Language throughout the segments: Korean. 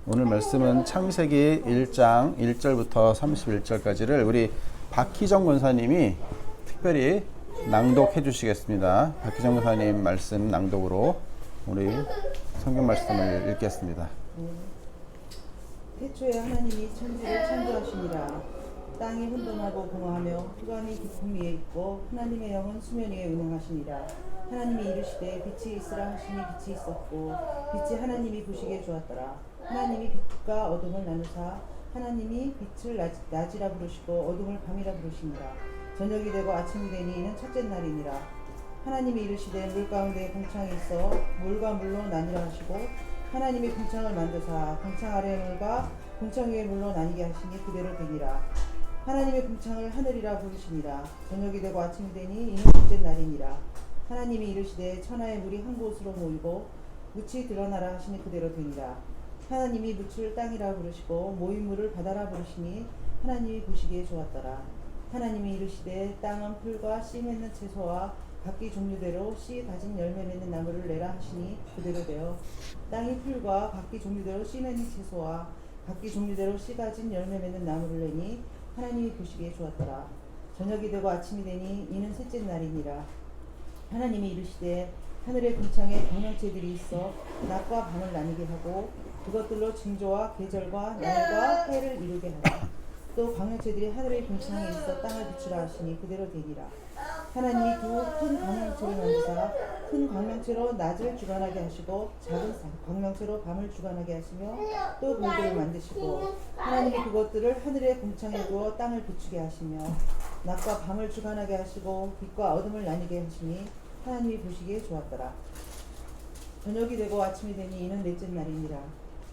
오늘 말씀은 창세기 1장 1절부터 31절까지를 우리 박희정 권사님이 특별히 낭독해 주시겠습니다. 박희정 권사님 말씀 낭독으로 우리 성경 말씀을 읽겠습니다. 태초에 하나님이 천지를 창조하시니라. 땅이 혼돈하고 공허하며 흑암이 깊음 위에 있고 하나님의 영은 수면 위에 운행하시니라. 하나님이 이르시되 빛이 있으라 하시니 빛이 있었고 빛이 하나님이 보시기에 좋았더라. 하나님이 빛과 어둠을 나누사 하나님이 빛을 낮이라 부르시고 어둠을 밤이라 부르시니라. 저녁이 되고 아침이 되니 이는 첫째 날이니라. 하나님이 이르시되 물 가운데 궁창이 있어 물과 물로 나뉘라 하시고 하나님이 궁창을 만드사 궁창 아래 물과 궁창 위에 물로 나뉘게 하시니 그대로 되니라. 하나님의 궁창을 하늘이라 부르시니라. 저녁이 되고 아침이 되니 이는 둘째 날이니라. 하나님이 이르시되 천하의 물이 한 곳으로 모이고 묻이 드러나라 하시니 그대로 되니라. 하나님이 묻을 땅이라 부르시고 모인 물을 바다라 부르시니 하나님이 보시기에 좋았더라. 하나님이 이르시되 땅은 풀과 씨 맺는 채소와 각기 종류대로 씨 가진 열매 맺는 나무를 내라 하시니 그대로 되어 땅이 풀과 각기 종류대로 씨 맺는 채소와 각기 종류대로 씨 가진 열매 맺는 나무를 내니 하나님이 보시기에 좋았더라. 저녁이 되고 아침이 되니 이는 셋째 날이니라. 하나님이 이르시되 하늘의 궁창에 광명체들이 있어 낮과 밤을 나뉘게 하고 그것들로 징조와 계절과 날과 해를 이루게 하라. 또 광명체들이 하늘의 궁창에 있어 땅을 비추라 하시니 그대로 되니라. 하나님이 두 큰 광명체를 만드사 큰 광명체로 낮을 주관하게 하시고 작은 광명체로 밤을 주관하게 하시며 또 별들을 만드시고 하나님이 그것들을 하늘의 궁창에 두어 땅을 비추게 하시며 낮과 밤을 주관하게 하시고 빛과 어둠을 나뉘게 하시니 하나님이 보시기에 좋았더라. 저녁이 되고 아침이 되니 이는 넷째 날이니라.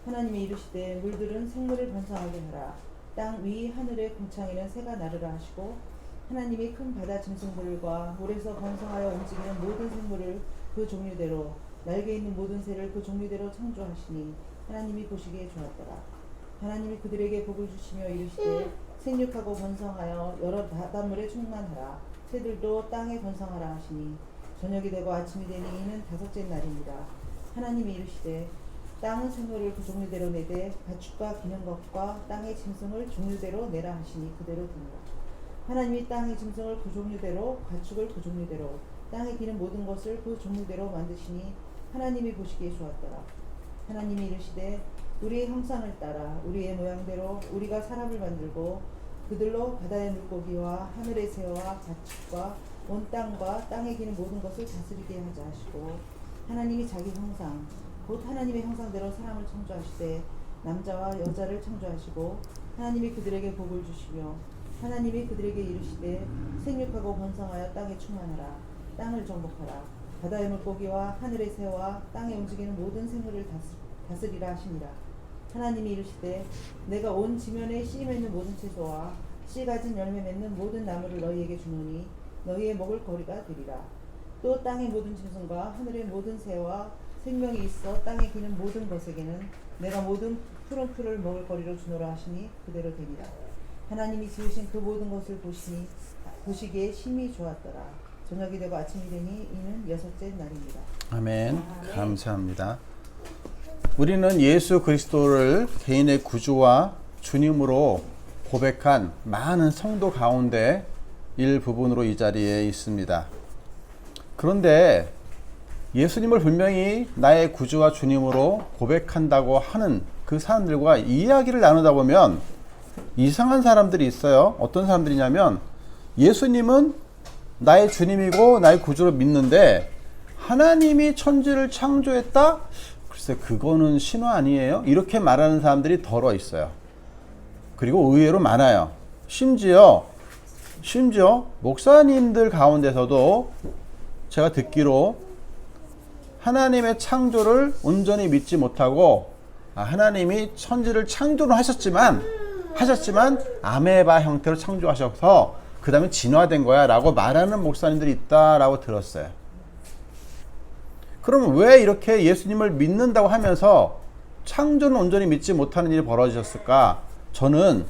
하나님이 이르시되 물들은 생물을 번성하게 하라. 땅 위 하늘의 궁창에는 새가 나르라 하시고 하나님이 큰 바다 짐승들과 물에서 번성하여 움직이는 모든 생물을 그 종류대로 날개 있는 모든 새를 그 종류대로 창조하시니 하나님이 보시기에 좋았더라. 하나님이 그들에게 복을 주시며 이르시되 생육하고 번성하여 여러 바닷물에 충만하라. 새들도 땅에 번성하라 하시니 저녁이 되고 아침이 되니 이는 다섯째 날입니다. 하나님이 이르시되 땅은 생물을 그 종류대로 내되 가축과 기는 것과 땅의 짐승을 종류대로 내라 하시니 그대로 되니라. 하나님이 땅의 짐승을 그 종류대로 가축을 그 종류대로 땅에 기는 모든 것을 그 종류대로 만드시니 하나님이 보시기에 좋았더라. 하나님이 이르시되 우리의 형상을 따라 우리의 모양대로 우리가 사람을 만들고 그들로 바다의 물고기와 하늘의 새와 가축과 온 땅과 땅에 기는 모든 것을 다스리게 하자 하시고 하나님이 자기 형상 곧 하나님의 형상대로 사람을 창조하시되 남자와 여자를 창조하시고 하나님이 그들에게 복을 주시며 하나님이 그들에게 이르시되 생육하고 번성하여 땅에 충만하라. 땅을 정복하라. 바다의 물고기와 하늘의 새와 땅에 움직이는 모든 생물을 다스리라 하시니라. 하나님이 이르시되 내가 온 지면에 씨 맺는 모든 채소와 씨 가진 열매 맺는 모든 나무를 너희에게 주노니 너희의 먹을 거리가 되리라. 또 땅의 모든 짐승과 하늘의 모든 새와 생명이 있어 땅에 기는 모든 것에게는 내가 모든 푸른 풀을 먹을 거리로 주노라 하시니 그대로 되리라. 하나님이 지으신 그 모든 것을 보시기에 심히 좋았더라. 저녁이 되고 아침이 되니 이는 여섯째 날입니다. 아멘. 감사합니다. 우리는 예수 그리스도를 개인의 구주와 주님으로 고백한 많은 성도 가운데 일부분으로 이 자리에 있습니다. 그런데 예수님을 분명히 나의 구주와 주님으로 고백한다고 하는 그 사람들과 이야기를 나누다 보면 이상한 사람들이 있어요. 어떤 사람들이냐면 예수님은 나의 주님이고 나의 구주로 믿는데 하나님이 천지를 창조했다? 글쎄 그거는 신화 아니에요? 이렇게 말하는 사람들이 덜어 있어요. 그리고 의외로 많아요. 심지어 목사님들 가운데서도 제가 듣기로 하나님의 창조를 온전히 믿지 못하고 하나님이 천지를 창조는 하셨지만 아메바 형태로 창조하셔서 그 다음에 진화된 거야 라고 말하는 목사님들이 있다라고 들었어요. 그러면 왜 이렇게 예수님을 믿는다고 하면서 창조는 온전히 믿지 못하는 일이 벌어지셨을까? 저는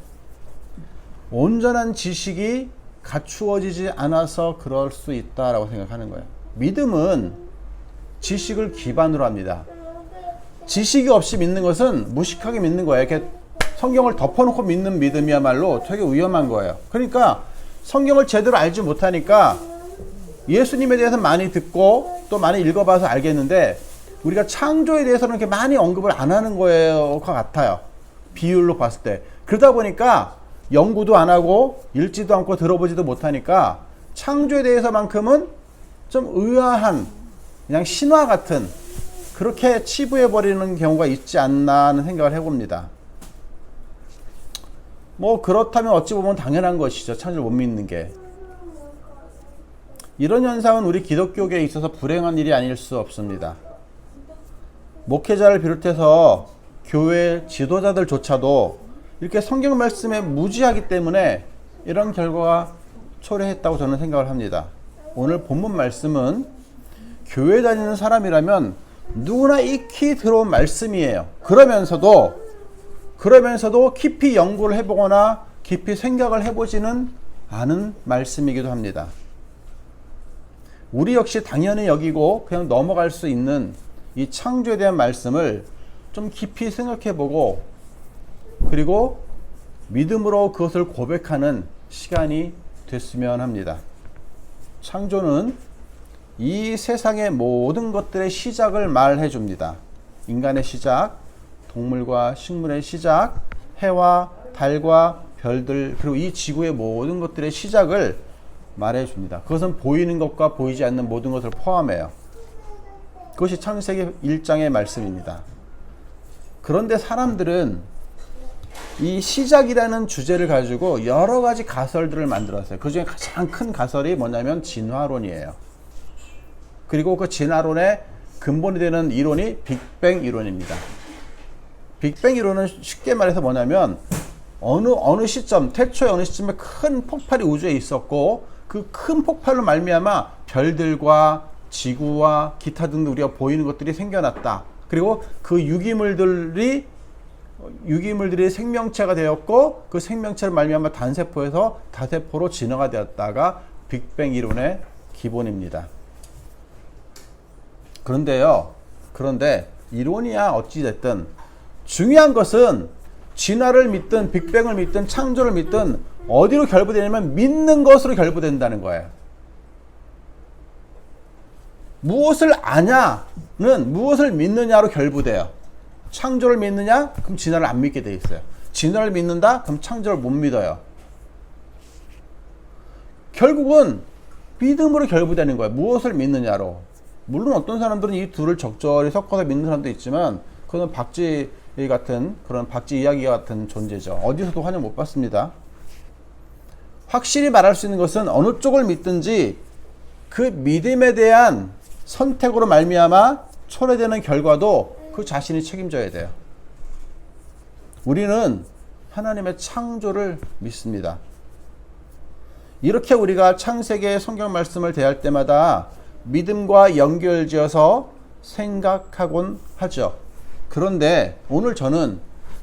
온전한 지식이 갖추어지지 않아서 그럴 수 있다라고 생각하는 거예요. 믿음은 지식을 기반으로 합니다. 지식이 없이 믿는 것은 무식하게 믿는 거예요. 이렇게 성경을 덮어놓고 믿는 믿음이야말로 되게 위험한 거예요. 그러니까 성경을 제대로 알지 못하니까 예수님에 대해서 많이 듣고 또 많이 읽어봐서 알겠는데 우리가 창조에 대해서는 이렇게 많이 언급을 안 하는 거예요 것 같아요. 비율로 봤을 때. 그러다 보니까 연구도 안 하고 읽지도 않고 들어보지도 못하니까 창조에 대해서만큼은 좀 의아한 그냥 신화 같은 그렇게 치부해버리는 경우가 있지 않나 하는 생각을 해봅니다. 뭐 그렇다면 어찌 보면 당연한 것이죠. 창조를 못 믿는 게. 이런 현상은 우리 기독교계에 있어서 불행한 일이 아닐 수 없습니다. 목회자를 비롯해서 교회 지도자들조차도 이렇게 성경 말씀에 무지하기 때문에 이런 결과가 초래했다고 저는 생각을 합니다. 오늘 본문 말씀은 교회 다니는 사람이라면 누구나 익히 들어온 말씀이에요. 그러면서도 깊이 연구를 해보거나 깊이 생각을 해보지는 않은 말씀이기도 합니다. 우리 역시 당연히 여기고 그냥 넘어갈 수 있는 이 창조에 대한 말씀을 좀 깊이 생각해보고 그리고 믿음으로 그것을 고백하는 시간이 됐으면 합니다. 창조는 이 세상의 모든 것들의 시작을 말해 줍니다. 인간의 시작, 동물과 식물의 시작, 해와 달과 별들 그리고 이 지구의 모든 것들의 시작을 말해 줍니다. 그것은 보이는 것과 보이지 않는 모든 것을 포함해요. 그것이 창세기 1장의 말씀입니다. 그런데 사람들은 이 시작이라는 주제를 가지고 여러 가지 가설들을 만들었어요. 그 중에 가장 큰 가설이 뭐냐면 진화론이에요. 그리고 그 진화론의 근본이 되는 이론이 빅뱅 이론입니다. 빅뱅 이론은 쉽게 말해서 뭐냐면 어느 시점, 태초의 어느 시점에 큰 폭발이 우주에 있었고 그 큰 폭발로 말미암아 별들과 지구와 기타 등등 우리가 보이는 것들이 생겨났다. 그리고 그 유기물들이 생명체가 되었고 그 생명체를 말미암아 단세포에서 다세포로 진화가 되었다가 빅뱅 이론의 기본입니다. 그런데 이론이야 어찌됐든 중요한 것은 진화를 믿든 빅뱅을 믿든 창조를 믿든 어디로 결부되냐면 믿는 것으로 결부된다는 거예요. 무엇을 아냐는 무엇을 믿느냐로 결부돼요. 창조를 믿느냐? 그럼 진화를 안 믿게 돼 있어요. 진화를 믿는다? 그럼 창조를 못 믿어요. 결국은 믿음으로 결부되는 거예요. 무엇을 믿느냐로. 물론 어떤 사람들은 이 둘을 적절히 섞어서 믿는 사람도 있지만 그건 박쥐 같은 그런 박쥐 이야기 같은 존재죠. 어디서도 환영 못 받습니다. 확실히 말할 수 있는 것은 어느 쪽을 믿든지 그 믿음에 대한 선택으로 말미암아 초래되는 결과도 그 자신이 책임져야 돼요. 우리는 하나님의 창조를 믿습니다. 이렇게 우리가 창세기의 성경 말씀을 대할 때마다 믿음과 연결지어서 생각하곤 하죠. 그런데 오늘 저는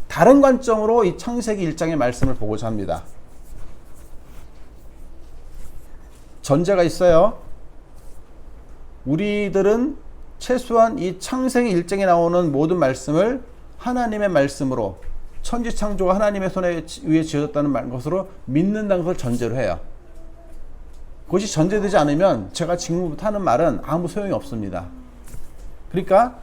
다른 관점으로 이 창세기 1장의 말씀을 보고자 합니다. 전제가 있어요. 우리들은 최소한 이 창세기 1장에 나오는 모든 말씀을 하나님의 말씀으로 천지창조가 하나님의 손에 위에 지어졌다는 것으로 믿는다는 것을 전제로 해요. 그것이 전제되지 않으면 제가 지금부터 하는 말은 아무 소용이 없습니다. 그러니까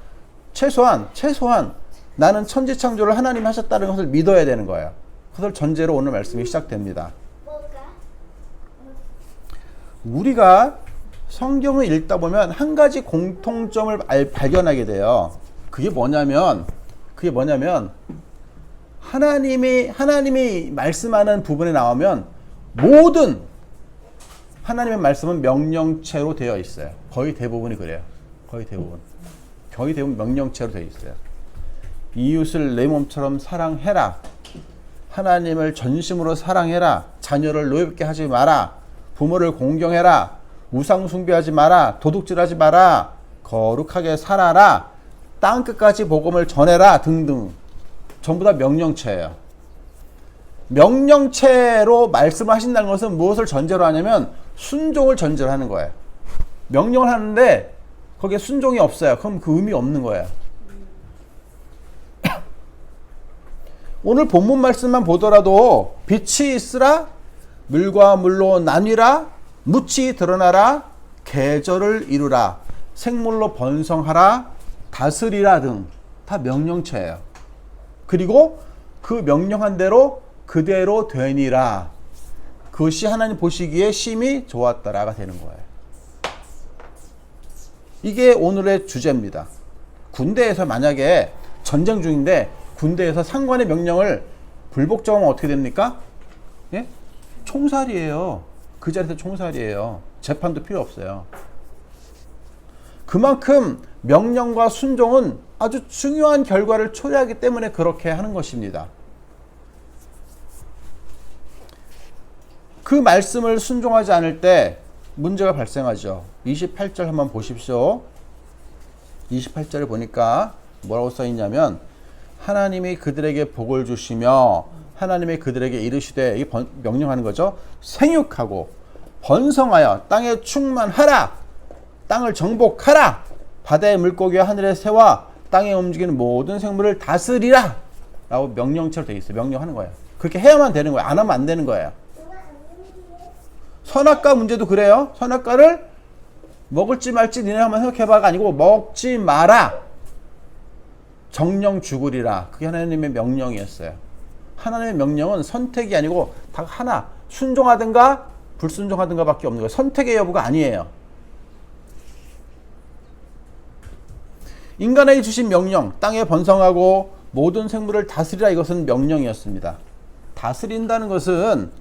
최소한 나는 천지창조를 하나님이 하셨다는 것을 믿어야 되는 거예요. 그것을 전제로 오늘 말씀이 시작됩니다. 우리가 성경을 읽다 보면 한 가지 공통점을 발견하게 돼요. 그게 뭐냐면 하나님이 말씀하는 부분에 나오면 모든 하나님의 말씀은 명령체로 되어 있어요. 거의 대부분이 그래요. 거의 대부분 명령체로 되어 있어요. 이웃을 내 몸처럼 사랑해라. 하나님을 전심으로 사랑해라. 자녀를 노엽게 하지 마라. 부모를 공경해라. 우상 숭배하지 마라. 도둑질하지 마라. 거룩하게 살아라. 땅끝까지 복음을 전해라. 등등. 전부 다 명령체예요. 명령체로 말씀을 하신다는 것은 무엇을 전제로 하냐면 순종을 전제로 하는 거예요. 명령을 하는데 거기에 순종이 없어요. 그럼 그 의미 없는 거예요. 오늘 본문 말씀만 보더라도 빛이 있으라, 물과 물로 나뉘라, 묻이 드러나라, 계절을 이루라, 생물로 번성하라, 다스리라 등 다 명령체예요. 그리고 그 명령한 대로 그대로 되니라. 그것이 하나님 보시기에 심히 좋았더라가 되는 거예요. 이게 오늘의 주제입니다. 군대에서 만약에 전쟁 중인데 군대에서 상관의 명령을 불복종하면 어떻게 됩니까? 예? 총살이에요. 그 자리에서 총살이에요. 재판도 필요 없어요. 그만큼 명령과 순종은 아주 중요한 결과를 초래하기 때문에 그렇게 하는 것입니다. 그 말씀을 순종하지 않을 때 문제가 발생하죠. 28절 한번 보십시오. 28절을 보니까 뭐라고 써있냐면 하나님이 그들에게 복을 주시며 하나님이 그들에게 이르시되, 이게 명령하는 거죠. 생육하고 번성하여 땅에 충만하라, 땅을 정복하라, 바다의 물고기와 하늘의 새와 땅에 움직이는 모든 생물을 다스리라 라고 명령처럼 되어 있어요. 명령하는 거예요. 그렇게 해야만 되는 거예요. 안 하면 안 되는 거예요. 선악과 문제도 그래요. 선악과를 먹을지 말지 니네 한번 생각해봐가 아니고 먹지 마라, 정령 죽으리라. 그게 하나님의 명령이었어요. 하나님의 명령은 선택이 아니고 딱 하나, 순종하든가 불순종하든가 밖에 없는 거예요. 선택의 여부가 아니에요. 인간에게 주신 명령, 땅에 번성하고 모든 생물을 다스리라, 이것은 명령이었습니다. 다스린다는 것은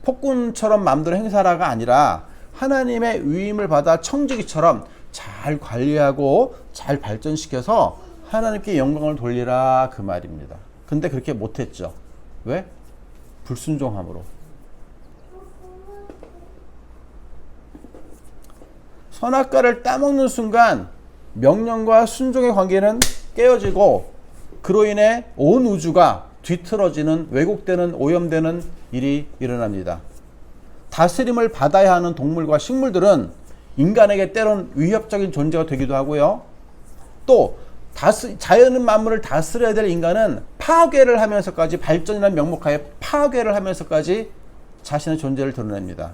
폭군처럼 마음대로 행사라가 아니라 하나님의 위임을 받아 청지기처럼 잘 관리하고 잘 발전시켜서 하나님께 영광을 돌리라, 그 말입니다. 근데 그렇게 못했죠. 왜? 불순종함으로. 선악과를 따먹는 순간 명령과 순종의 관계는 깨어지고 그로 인해 온 우주가 뒤틀어지는, 왜곡되는, 오염되는 일이 일어납니다. 다스림을 받아야 하는 동물과 식물들은 인간에게 때론 위협적인 존재가 되기도 하고요. 또 자연 만물을 다스려야 될 인간은 파괴를 하면서까지, 발전이라는 명목하에 파괴를 하면서까지 자신의 존재를 드러냅니다.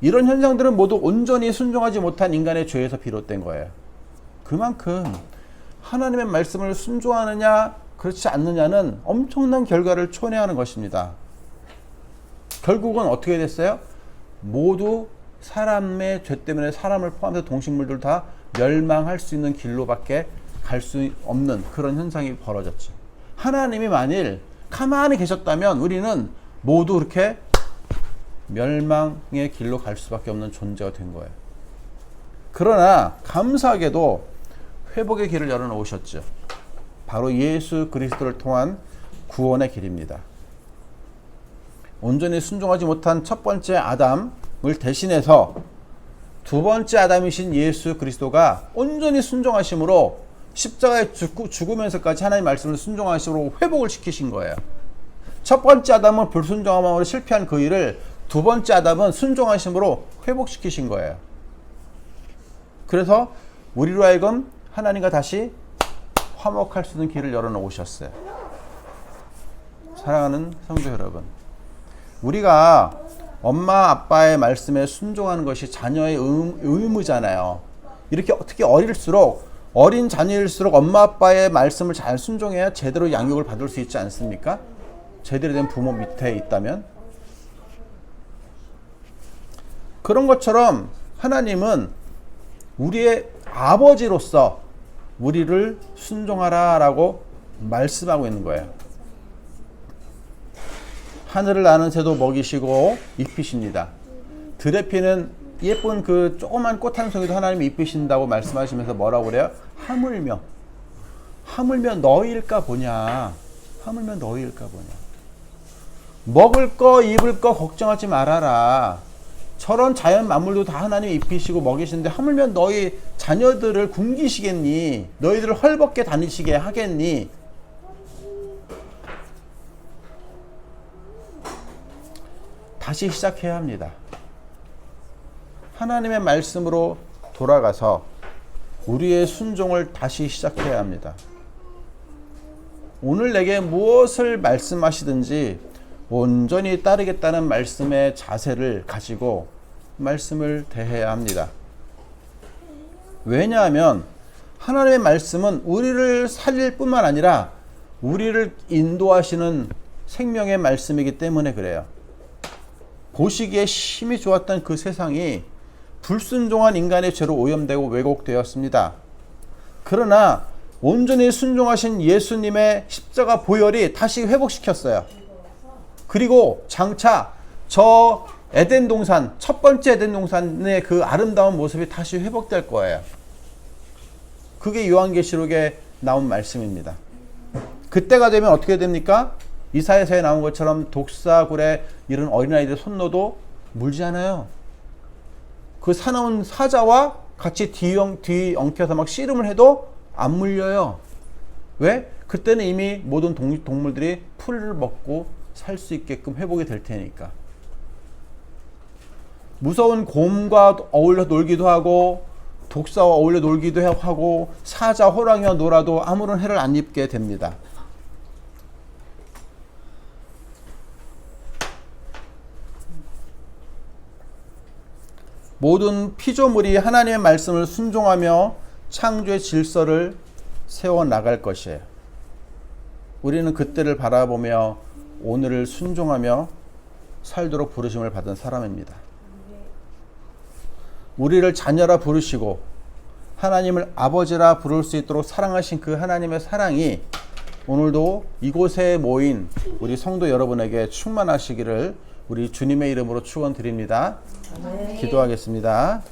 이런 현상들은 모두 온전히 순종하지 못한 인간의 죄에서 비롯된 거예요. 그만큼 하나님의 말씀을 순종하느냐 그렇지 않느냐는 엄청난 결과를 초래하는 것입니다. 결국은 어떻게 됐어요? 모두 사람의 죄 때문에 사람을 포함해서 동식물들 다 멸망할 수 있는 길로밖에 갈 수 없는 그런 현상이 벌어졌죠. 하나님이 만일 가만히 계셨다면 우리는 모두 그렇게 멸망의 길로 갈 수밖에 없는 존재가 된 거예요. 그러나 감사하게도 회복의 길을 열어놓으셨죠. 바로 예수 그리스도를 통한 구원의 길입니다. 온전히 순종하지 못한 첫 번째 아담을 대신해서 두 번째 아담이신 예수 그리스도가 온전히 순종하심으로 십자가에 죽으면서까지 하나님의 말씀을 순종하심으로 회복을 시키신 거예요. 첫 번째 아담은 불순종함으로 실패한 그 일을 두 번째 아담은 순종하심으로 회복시키신 거예요. 그래서 우리로 하여금 하나님과 다시 화목할 수 있는 길을 열어놓으셨어요. 사랑하는 성도 여러분, 우리가 엄마 아빠의 말씀에 순종하는 것이 자녀의 의무잖아요. 이렇게 특히 어린 자녀일수록 엄마 아빠의 말씀을 잘 순종해야 제대로 양육을 받을 수 있지 않습니까? 제대로 된 부모 밑에 있다면. 그런 것처럼 하나님은 우리의 아버지로서 우리를 순종하라 라고 말씀하고 있는 거예요. 하늘을 나는 새도 먹이시고 입히십니다. 들에 피는 예쁜 그 조그만 꽃 한 송이도 하나님이 입히신다고 말씀하시면서 뭐라고 그래요? 하물며 너희일까 보냐. 하물며 너희일까 보냐. 먹을 거 입을 거 걱정하지 말아라. 저런 자연 만물도 다 하나님이 입히시고 먹이시는데 하물며 너희 자녀들을 굶기시겠니? 너희들을 헐벗게 다니시게 하겠니? 다시 시작해야 합니다. 하나님의 말씀으로 돌아가서 우리의 순종을 다시 시작해야 합니다. 오늘 내게 무엇을 말씀하시든지 온전히 따르겠다는 말씀의 자세를 가지고 말씀을 대해야 합니다. 왜냐하면 하나님의 말씀은 우리를 살릴 뿐만 아니라 우리를 인도하시는 생명의 말씀이기 때문에 그래요. 보시기에 힘이 좋았던 그 세상이 불순종한 인간의 죄로 오염되고 왜곡되었습니다. 그러나 온전히 순종하신 예수님의 십자가 보혈이 다시 회복시켰어요. 그리고 장차 저 에덴 동산, 첫 번째 에덴 동산의 그 아름다운 모습이 다시 회복될 거예요. 그게 요한계시록에 나온 말씀입니다. 그때가 되면 어떻게 됩니까? 이사야서에 나온 것처럼 독사굴에 이런 어린아이들 손 넣어도 물지 않아요. 그 사나운 사자와 같이 뒤엉켜서 막 씨름을 해도 안 물려요. 왜? 그때는 이미 모든 동물들이 풀을 먹고 살 수 있게끔 회복이 될 테니까. 무서운 곰과 어울려 놀기도 하고 독사와 어울려 놀기도 하고 사자, 호랑이와 놀아도 아무런 해를 안 입게 됩니다. 모든 피조물이 하나님의 말씀을 순종하며 창조의 질서를 세워나갈 것이에요. 우리는 그때를 바라보며 오늘을 순종하며 살도록 부르심을 받은 사람입니다. 우리를 자녀라 부르시고 하나님을 아버지라 부를 수 있도록 사랑하신 그 하나님의 사랑이 오늘도 이곳에 모인 우리 성도 여러분에게 충만하시기를 우리 주님의 이름으로 축원드립니다. 기도하겠습니다.